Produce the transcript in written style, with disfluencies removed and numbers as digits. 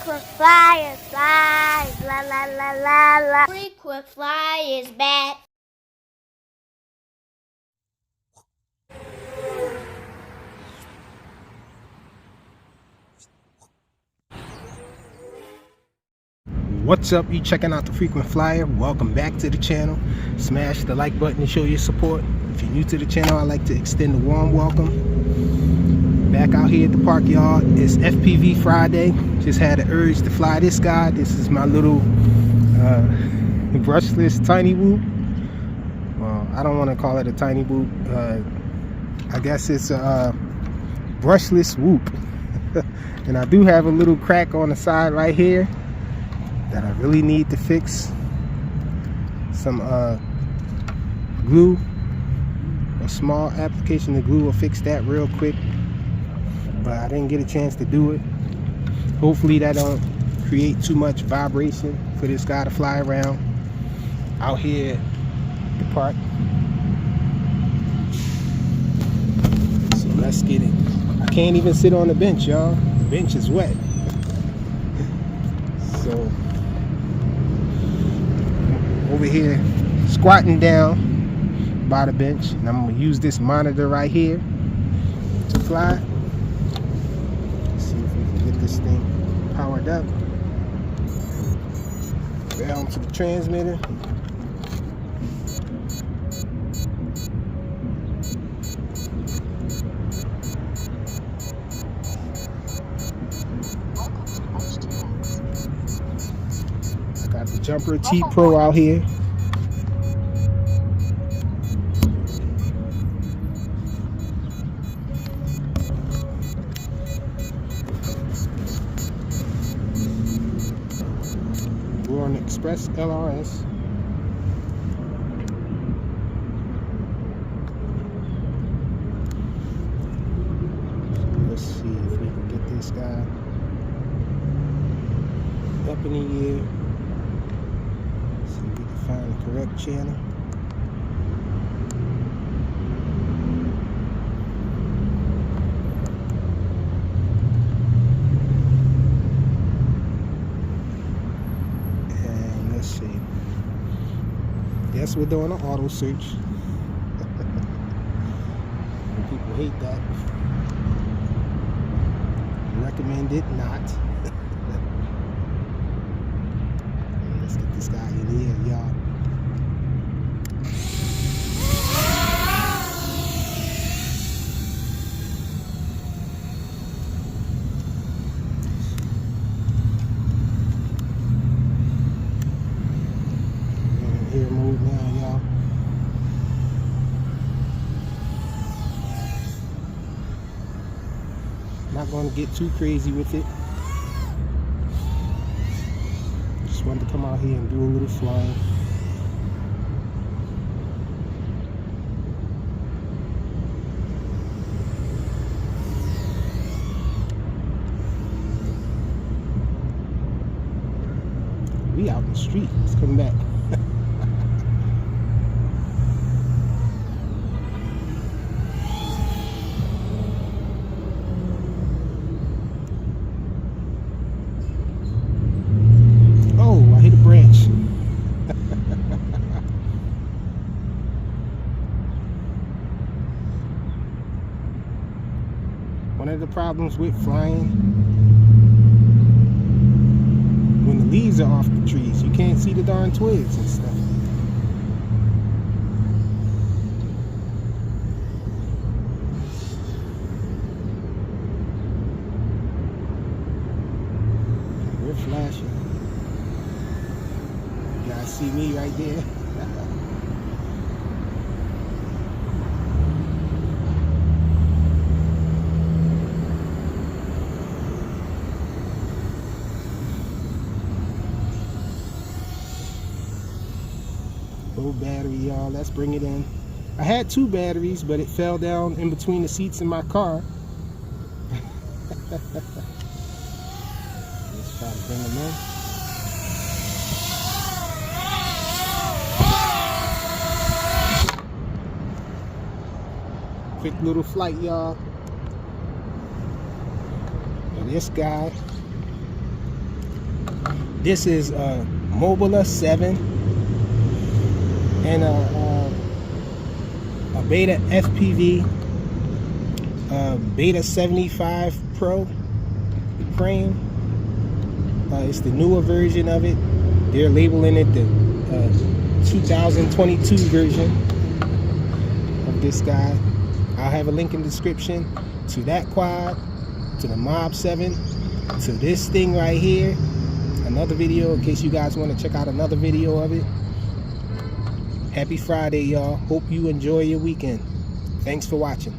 Frequent flyer flies, la la la la la. Frequent flyers back. What's up? You checking out the Frequent Flyer? Welcome back to the channel. Smash the like button to show your support. If you're new to the channel, I'd like to extend a warm welcome. Back out here at the park, y'all. It's FPV Friday. Just had the urge to fly this guy. This is my little brushless tiny whoop. Well, I don't want to call it a tiny whoop. I guess it's a brushless whoop. And I do have a little crack on the side right here that I really need to fix. Some glue, a small application of glue will fix that real quick, but I didn't get a chance to do it. Hopefully that don't create too much vibration for this guy to fly around out here at the park. So let's get it. I can't even sit on the bench, y'all. The bench is wet. So over here squatting down by the bench, and I'm going to use this monitor right here to fly. Let's see if we can get this thing powered up. Down to the transmitter. Got the jumper TPro out here. We're on Express LRS. Let's see if we can get this guy up in the air. See if we can find the correct channel. And let's see. Yes, we're doing an auto search. People hate that. Recommend it not. Let's get this guy in here, y'all. Air mode now, y'all. Not going to get too crazy with it. Just wanted to come out here and do a little flying. We out in the street. Let's come back. Oh, I hit a branch. One of the problems with flying, when the leaves are off the trees, you can't see the darn twigs and stuff. We're flashing. You guys see me right there? Low battery, y'all. Let's bring it in. I had 2 batteries, but it fell down in between the seats in my car. Let's try to bring them in. Quick little flight, y'all. And this guy This is Mobula7 and a Beta FPV, Beta 75 Pro frame. It's the newer version of it. They're labeling it the 2022 version of this guy. I'll have a link in the description to that quad, to the Mob7, to this thing right here. Another video in case you guys want to check out another video of it. Happy Friday, y'all. Hope you enjoy your weekend. Thanks for watching.